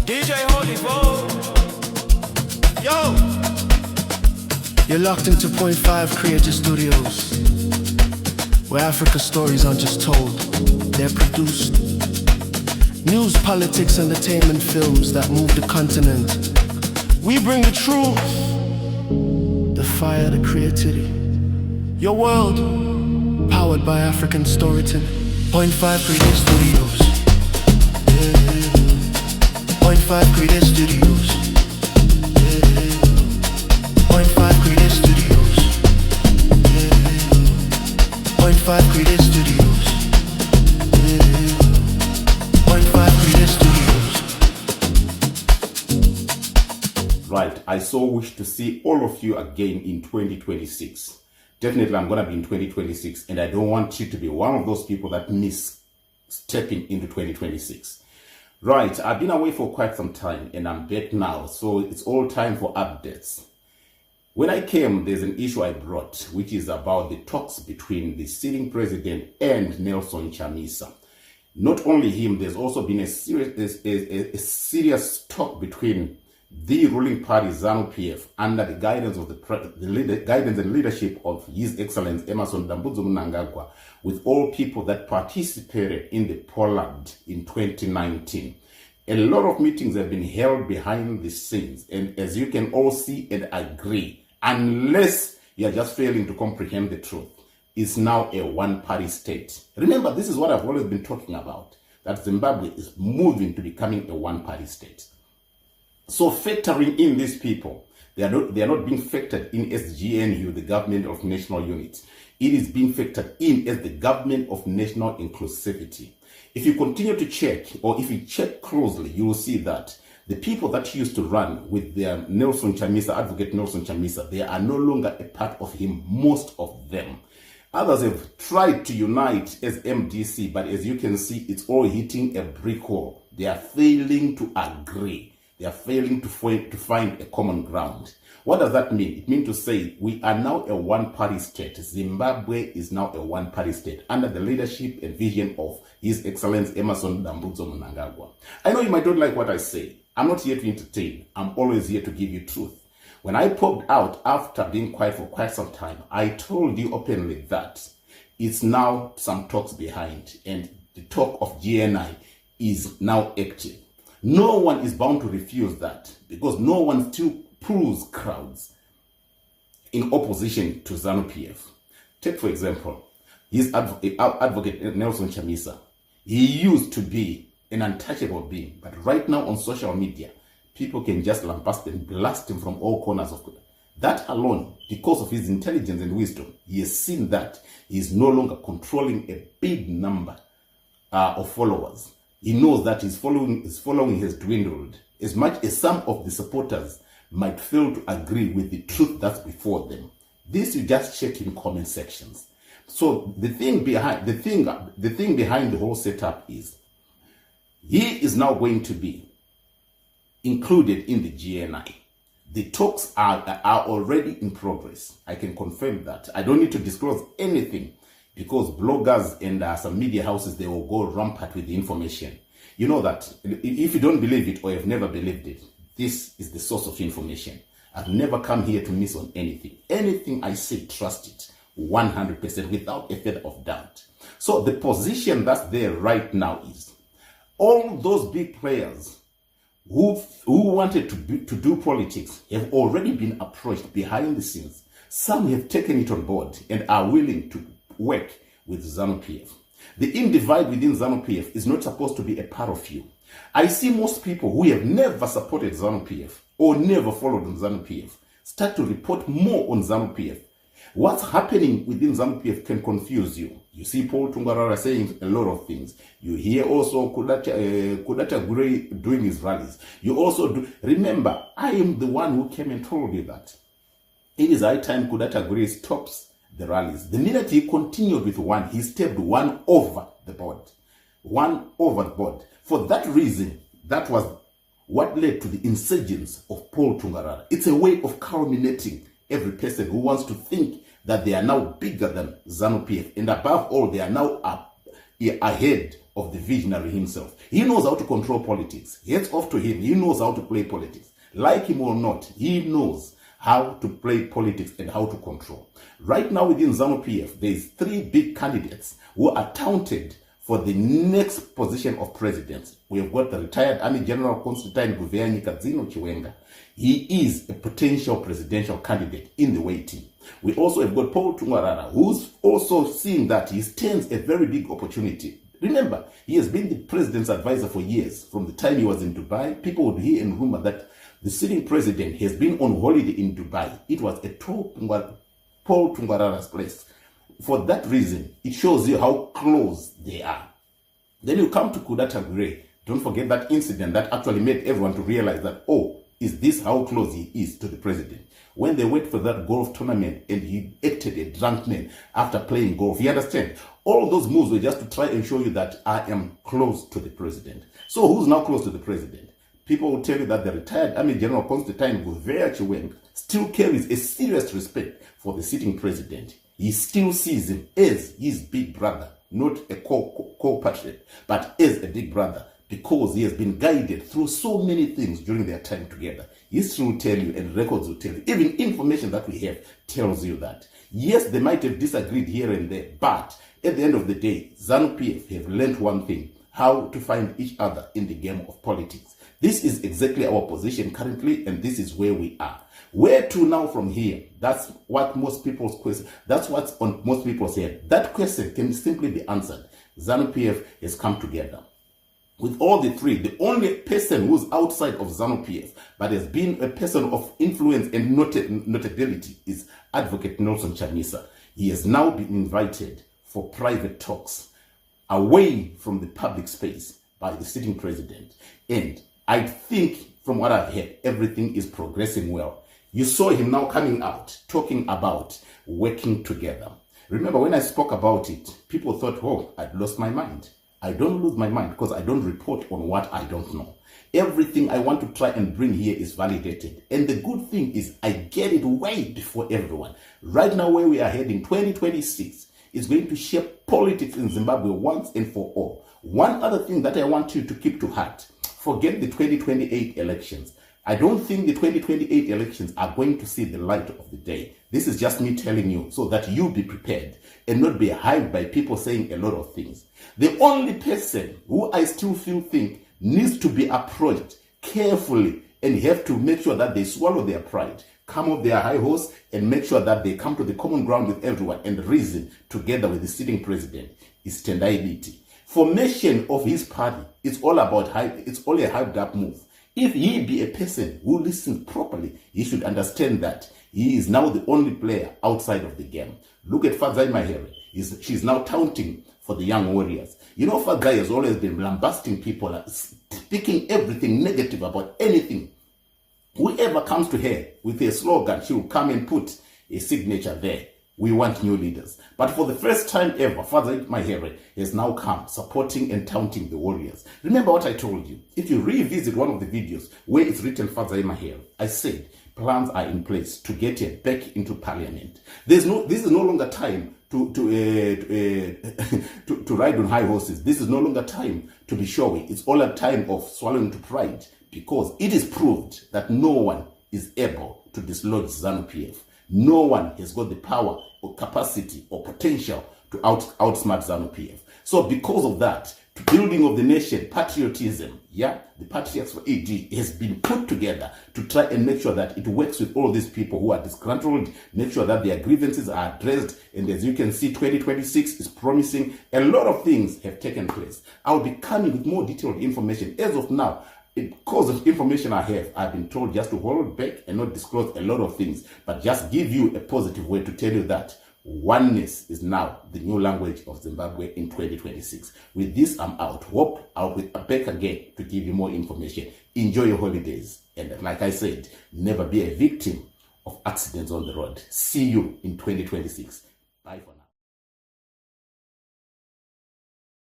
DJ Holy Vogue. Yo! You're locked into Point 5 Creative Studios, where Africa's stories aren't just told, they're produced. News, politics, entertainment, films that move the continent. We bring the truth, the fire, the creativity. Your world, powered by African storytelling. Point 5 Creative Studios. Point 5 Creative Studios. Point 5 Creative Studios. Point 5 Creative Studios. Point 5 Creative Studios. Right, I so wish to see all of you again in 2026. Definitely I'm going to be in 2026, and I don't want you to be one of those people that miss stepping into 2026. Right, I've been away for quite some time and I'm back now, so it's all time for updates. When I came, there's an issue I brought, which is about the talks between the sitting president and Nelson Chamisa. Not only him, there's also been a serious talk between the ruling party ZANU PF under the guidance of the guidance and leadership of His Excellency Mnangagwa, with all people that participated in the Poland in 2019. A lot of meetings have been held behind the scenes, and as you can all see and agree, unless you are just failing to comprehend the truth, it's now a one-party state. Remember, this is what I've always been talking about, that Zimbabwe is moving to becoming a one-party state. So factoring in these people, they are not being factored in as GNU, the Government of National Unity. It is being factored in as the Government of National Inclusivity. If you continue to check, or if you check closely, you will see that the people that used to run with their Nelson Chamisa, Advocate Nelson Chamisa, they are no longer a part of him, most of them. Others have tried to unite as MDC, but as you can see, it's all hitting a brick wall. They are failing to agree. They are failing to find a common ground. What does that mean? It means to say we are now a one-party state. Zimbabwe is now a one-party state under the leadership and vision of His Excellency Mnangagwa. I know you might not like what I say. I'm not here to entertain. I'm always here to give you truth. When I popped out after being quiet for quite some time, I told you openly that it's now some talks behind, and the talk of GNI is now active. No one is bound to refuse that, because no one still pulls crowds in opposition to ZANU PF. Take, for example, his advocate Nelson Chamisa. He used to be an untouchable being, but right now on social media, people can just lambast and blast him from all corners of it. That alone, because of his intelligence and wisdom, he has seen that he is no longer controlling a big number of followers. He knows that his following has dwindled, as much as some of the supporters might fail to agree with the truth that's before them. This you just check in comment sections. So the thing behind the whole setup is he is now going to be included in the GNI. The talks are already in progress. I can confirm that. I don't need to disclose anything, because bloggers and some media houses, they will go rampant with the information. You know that if you don't believe it or have never believed it, this is the source of information. I've never come here to miss on anything. Anything I say, trust it 100% without a feather of doubt. So the position that's there right now is all those big players who wanted to do politics have already been approached behind the scenes. Some have taken it on board and are willing to work with ZANU PF. The individe within ZANU PF is not supposed to be a part of you. I see most people who have never supported ZANU PF or never followed on ZANU PF start to report more on ZANU PF. What's happening within ZANU PF can confuse you. You see Paul Tungarara saying a lot of things. You hear also Kudata Gray doing his rallies. You also do. Remember, I am the one who came and told you that it is high time Kudata Gray stops the rallies. The minute he continued with one, he stepped one over the board. One over the board. For that reason, that was what led to the insurgence of Paul Tungarara. It's a way of culminating every person who wants to think that they are now bigger than ZANU PF. And above all, they are now ahead of the visionary himself. He knows how to control politics. Hats off to him. He knows how to play politics. Like him or not, he knows how to play politics and how to control. Right now within ZANU PF, there's 3 big candidates who are touted for the next position of president. We have got the retired Army General Constantine Chiwenga. He is a potential presidential candidate in the waiting. We also have got Paul Tungwarara, who's also seeing that he stands a very big opportunity. Remember, he has been the president's advisor for years. From the time he was in Dubai, people would hear and rumor that the sitting president has been on holiday in Dubai. It was at Paul Tungwarara's place. For that reason, it shows you how close they are. Then you come to Kudata Gray. Don't forget that incident that actually made everyone to realize that, oh, is this how close he is to the president? When they went for that golf tournament and he acted a drunk man after playing golf, you understand? All those moves were just to try and show you that I am close to the president. So who's now close to the president? People will tell you that the retired Army General Constantine Chiwenga still carries a serious respect for the sitting president. He still sees him as his big brother, not a co-patriot, but as a big brother, because he has been guided through so many things during their time together. History will tell you and records will tell you. Even information that we have tells you that. Yes, they might have disagreed here and there, but at the end of the day, ZANU PF have learned one thing: how to find each other in the game of politics. This is exactly our position currently, and this is where we are. Where to now from here? That's what most people's question. That's what's on most people's head. That question can simply be answered. ZANU PF has come together. With all the 3, the only person who's outside of ZANU PF but has been a person of influence and notability is Advocate Nelson Chamisa. He has now been invited for private talks away from the public space by the sitting president. And I think from what I've heard, everything is progressing well. You saw him now coming out, talking about working together. Remember, when I spoke about it, people thought, oh, I'd lost my mind. I don't lose my mind because I don't report on what I don't know. Everything I want to try and bring here is validated. And the good thing is I get it way before everyone. Right now, where we are heading, 2026, is going to shape politics in Zimbabwe once and for all. One other thing that I want you to keep to heart: forget the 2028 elections. I don't think the 2028 elections are going to see the light of the day. This is just me telling you so that you be prepared and not be hyped by people saying a lot of things. The only person who I still think needs to be approached carefully and have to make sure that they swallow their pride, come off their high horse, and make sure that they come to the common ground with everyone and reason together with the sitting president is Tendai Biti. Formation of his party, it's all about hype. It's all a hyped up move. If he be a person who listens properly, he should understand that he is now the only player outside of the game. Look at Fadzai Mahere. She's now taunting for the young warriors. You know, Fadzai has always been lambasting people, speaking everything negative about anything. Whoever comes to her with a slogan, she will come and put a signature there. We want new leaders. But for the first time ever, Fadzai Mahere has now come supporting and taunting the warriors. Remember what I told you. If you revisit one of the videos where it's written Fadzai Mahere, I said plans are in place to get her back into parliament. This is no longer time to ride on high horses. This is no longer time to be showy. It's all a time of swallowing to pride, because it is proved that no one is able to dislodge ZANU PF. No one has got the power or capacity or potential to outsmart ZANU PF. So because of that, building of the nation, patriotism, the Patriots for AD has been put together to try and make sure that it works with all these people who are disgruntled, make sure that their grievances are addressed. And as you can see, 2026 is promising. A lot of things have taken place. I'll be coming with more detailed information. As of now, because of information I have, I've been told just to hold back and not disclose a lot of things, but just give you a positive way to tell you that oneness is now the new language of Zimbabwe in 2026. With this, I'm out. Hope I'll be back again to give you more information. Enjoy your holidays. And like I said, never be a victim of accidents on the road. See you in 2026. Bye for now.